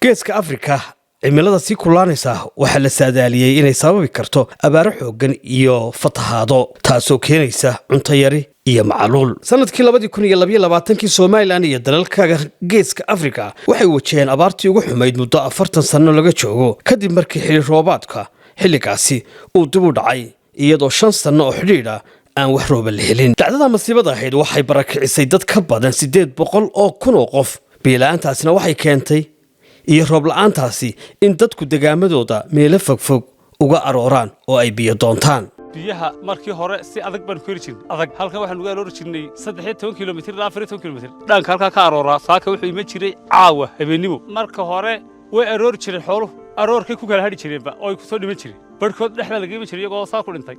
geeska Afrika cimilada sii kulaanaysa waxa la saadaaliyay inay sababi karto abaaro xooggan iyo fatahaado taasoo keenaysa cunto yari iyo macaluul. Sanadkii 2022 Soomaaliland iyo dalalka geeska Afrika waxay wajaheen abaartii ugu xumayd muddo 40 sano laga joogo kadib markii xilli roobaadka xilligaasi uu dib u dhacay iyadoo 5 sano oo xidhiidh ah aan wax roob la helin. Dhacdada masiibada ahayd waxay barakicisay dad ka badan 800 oo kun oo qof. Biilaantaasna waxay keentay iyo roob la'aantaasi in dadku degaamadooda meelo fogfog uga arooraan oo ay biyo doontaan. biyaha markii hore si adag baan ku jirnay adag halkan waxaan uga aroor jirnay 13 kilomitir ilaa 14 kilomitir dhanka halka ka aroora saaka wuxuu ima jiray caawa habeenimo marka hore way aroor jireen xoolo aroorkay ku kala hadhi jireenba oo ay ku soo dhiman jireen barkood dhexda laga ima jiray iyagoo saa ku dhintay.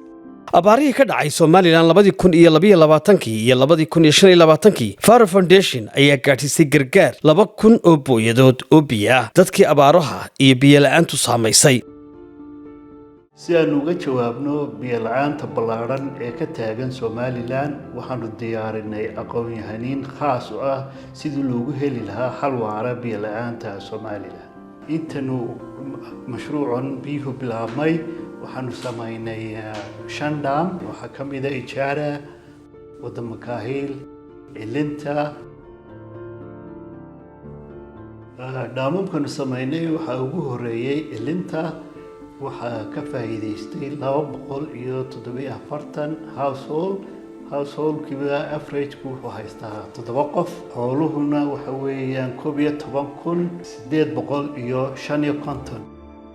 abaarihii ka dhacay Soomaaliland 2022 iyo 2025 Faro Foundation ayaa gaadhisay gargaar 2,000 oo booyadood oo biyo ah dadkii abaaraha iyo biyo la'aantu saamaysay. si aan uga jawaabno biyo la'aanta ballaaran ee ka taagan Soomaaliland waxaanu diyaarinay aqoon-yahaniin khaas ah sidii loogu heli lahaa xal waara biyo la'aanta Soomaaliland. intanu mashruucan biyuhu bilaabmay waxaanu samaynay 5 dam waxa kamid ah Ijaara wada Makaahil Ilinta daamamkanu samaynay waxa ugu horeeyay Ilinta waxa ka faa'iideystay 247 household kiba average ku haystaa 7 qof xooluhuna waxa weeyaan 11,855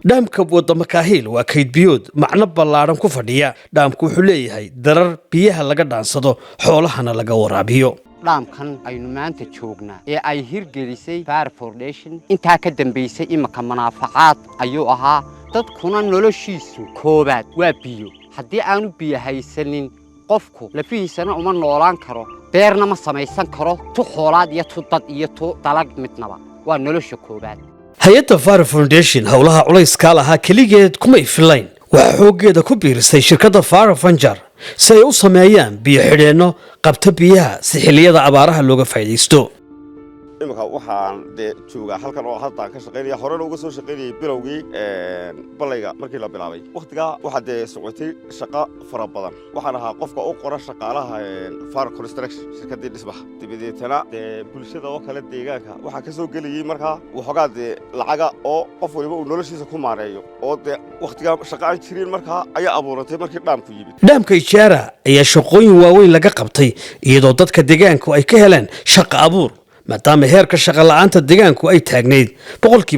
dhaamka wada Makaahil waa kayd biyood macno ballaaran ku fadhiya. dhaamku wuxuu leeyahay darar biyaha laga dhaansado xoolahana laga waraabiyo. dhaamkan aynu maanta joognaa ee ay hirgelisay Faro Foundation inta ka dambeysay imaka manaafacaad ayuu ahaa dadkuna noloshiisu koobaad waa biyo. haddii aanu biyo haysanin qofku lafihiisana uma noolaan karo beerna ma samaysan karo tu xoolaad iyo tu dad iyo tu dalag midnaba waa nolosha koobaad. hay'adda Faro Foundation hawlaha culayska lahaa kaligeed kuma filayn waxa xoogeeda ku biirisay shirkadda Faro Fanjar si ay u sameeyaan biyo xidheeno qabta biyaha si xilliyada abaaraha looga faa'iideysto. imika waxaan joogaa halkan oo hadda ka shaqeynaya horena uga soo shaqeynayay bilowgii balayga markii la bilaabay waqtiga waxa socotay shaqo fara badan waxaan ahaa qofka u qora shaqaalaha Faro Construction shirkadii dhismaha dibadeetana bulshada oo kala deegaanka waxa ka soo galiyay markaa waxoogaa lacaga oo qof waliba uu noloshiisa ku maareeyo oo waqtiga shaqo aan jirin markaa ayaa abuurantay markii dhaamku yimid. dhaamka Ijaara ayaa shaqooyin waaweyn laga qabtay iyadoo dadka deegaanku ay ka heleen shaqo abuur maadaama heerka shaqo la'aanta deegaanku ay taagneyd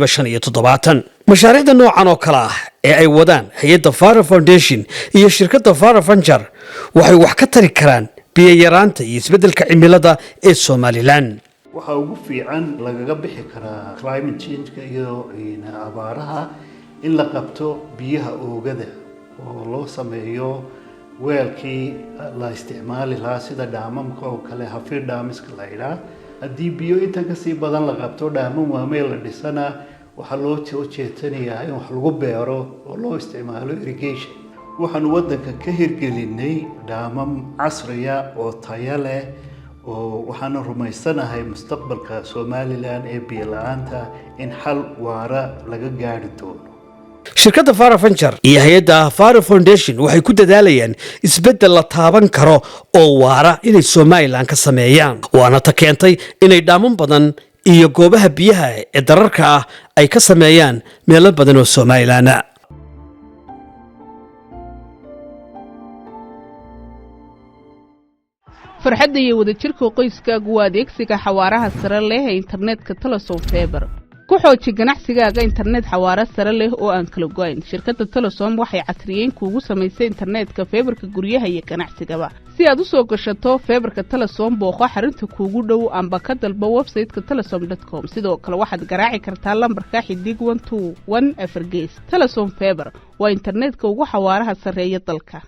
75%. mashaariicda noocan oo kala ah ee ay wadaan hay'adda Faro Foundation iyo shirkadda Faro Fanjar waxay wax ka tari karaan biyo yaraanta iyo isbeddelka cimilada ee Soomaaliland. waxa ugu fiican lagaga bixi karaa climate change iyo abaaraha in la qabto biyaha oogada oo loo sameeyo weelkii la isticmaali lahaa sida dhaamamka oo kale hafir dhaamiska la yiraahdo. haddii biyo inta ka sii badan la qabto dhaamam waameel la dhisana waxa loo soo jeetanayaa in wax lagu beero oo loo isticmaalo irrigation. waxaanu waddanka ka hirgelinay dhaamam casriya oo tayo leh oo waxaanu rumaysanahay mustaqbalka Soomaaliland ee biyo la'aanta in xal waara laga gaari doono. shirkadda Faro Fanjar iyo hay'adda Faro Foundation waxay ku dadaalayaan isbeddel la taaban karo oo waara inay Soomaaliland ka sameeyaan waana ta keentay inay dhaaman badan iyo goobaha biyaha ee dararka ah ay ka sameeyaan meelo badan oo Soomaaliland ah. farxadda iyo wadajirka qoyskaagu waa adeegsiga xawaaraha sare leh ee internetka Telesom Fiber. ku xooji ganacsigaaga internet xawaare sare leh oo aan kala go'ayn. shirkadda Telesom waxay casriyeyn kuugu samaysay internetka fiberka guryaha iyo ganacsigaba. si aad u soo gashato fiberka Telesom booqo xarunta kuugu dhow amba ka dalba website-ka telesom.com. sidoo kale waxaad garaaci kartaa lambarka xidig 121 Telesom Fiber waa internetka ugu xawaaraha sareeya dalka.